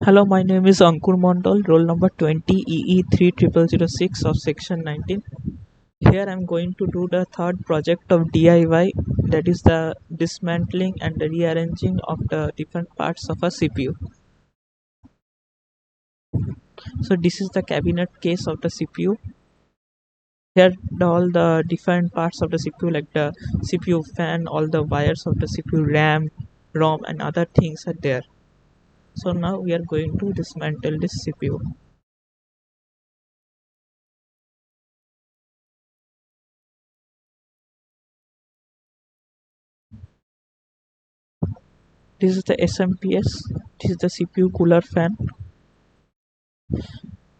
Hello, my name is Ankur Mondal, roll number 20 EE30006 of section 19. Here I am going to do the third project of DIY, that is the dismantling and the rearranging of the different parts of a CPU. So this is the cabinet case of the CPU. Here all the different parts of the CPU like the CPU fan, all the wires of the CPU, RAM, ROM and other things are there. So now we are going to dismantle this CPU. This is the SMPS. This is the CPU cooler fan.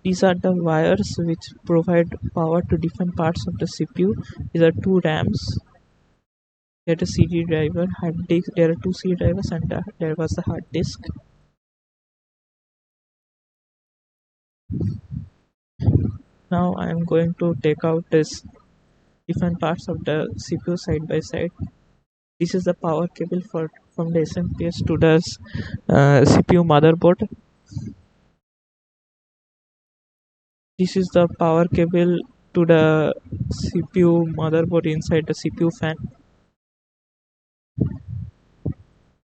These are the wires which provide power to different parts of the CPU. These are two RAMs. There is a CD driver, hard disk. There are two CD drivers, and there was the hard disk. Now I am going to take out this different parts of the CPU side by side. This is the power cable from the SMPS to the CPU motherboard. This is the power cable to the CPU motherboard inside the CPU fan.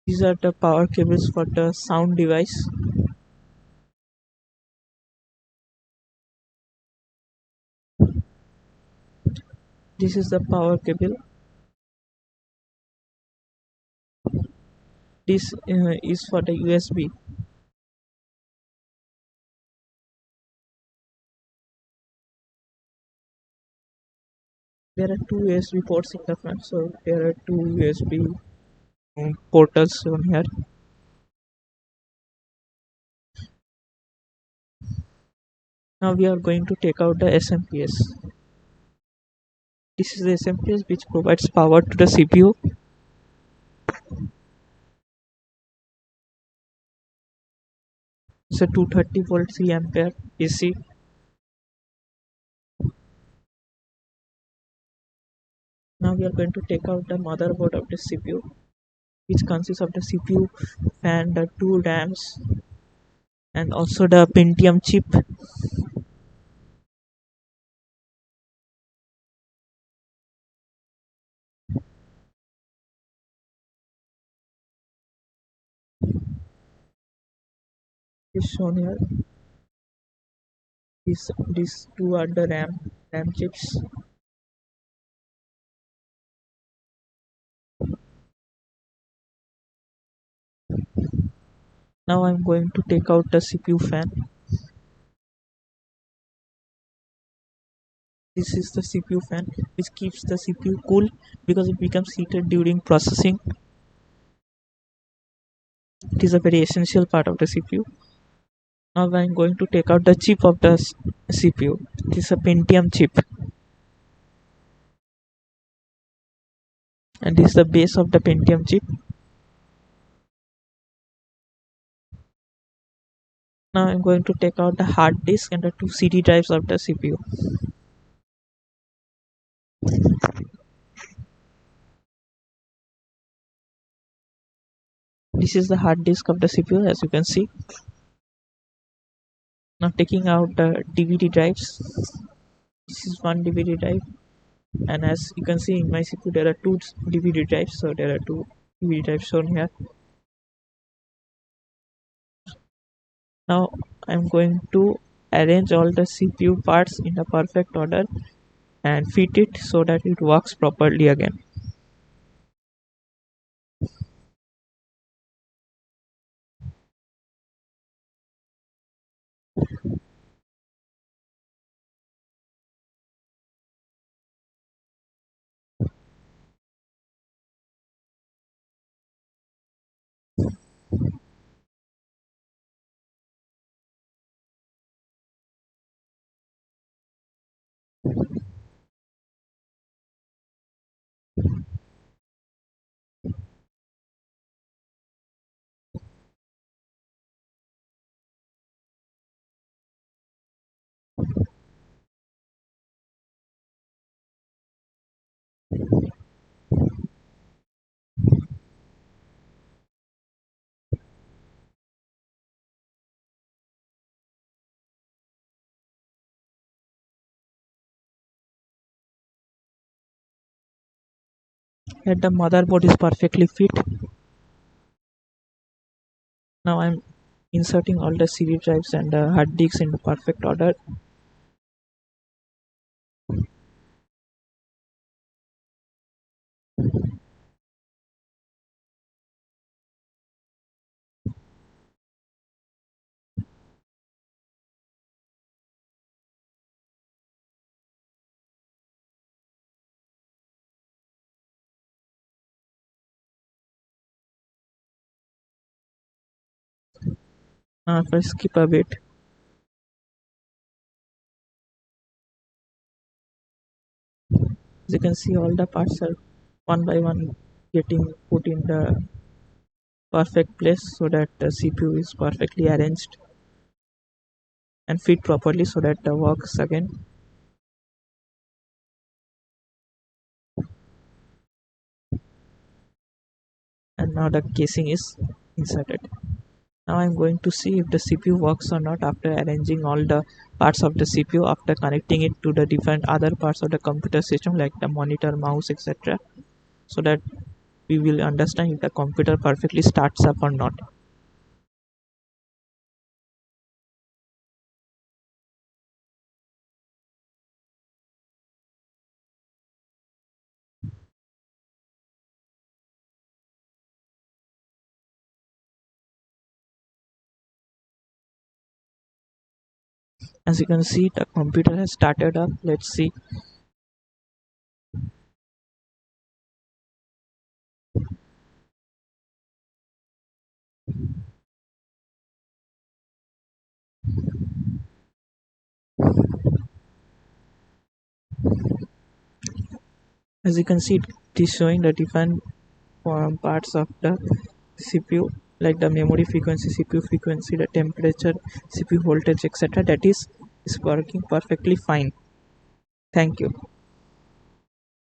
These are the power cables for the sound device. This is the power cable. This is for the USB. There are two USB ports in the front, so there are two USB portals on here. Now we are going to take out the SMPS. This is the SMPS which provides power to the CPU. It's a 230 volt 3 ampere AC. Now we are going to take out the motherboard of the CPU, which consists of the CPU fan, the two RAMs, and also the Pentium chip. Is shown here. These two are the RAM chips. Now I'm going to take out the CPU fan. This is the CPU fan which keeps the CPU cool because it becomes heated during processing. It is a very essential part of the CPU. Now I'm going to take out the chip of the CPU. This is a Pentium chip, and this is the base of the Pentium chip. Now I'm going to take out the hard disk and the two CD drives of the CPU. This is the hard disk of the CPU, as you can see. Now taking out the DVD drives. This is one DVD drive, and as you can see in my CPU there are two DVD drives, so there are two DVD drives shown here. Now I'm going to arrange all the CPU parts in the perfect order and fit it so that it works properly again. Here the motherboard is perfectly fit. Now I'm inserting all the CD drives and hard disks in perfect order. Now if I skip a bit, as you can see, all the parts are one by one getting put in the perfect place so that the CPU is perfectly arranged and fit properly so that the works again. And now the casing is inserted. Now I'm going to see if the CPU works or not after arranging all the parts of the CPU, after connecting it to the different other parts of the computer system like the monitor, mouse, etc., so that we will understand if the computer perfectly starts up or not. As you can see, the computer has started up. Let's see. As you can see, it is showing the different parts of the CPU, like the memory frequency, CPU frequency, the temperature, CPU voltage, etc. That is working perfectly fine. Thank you.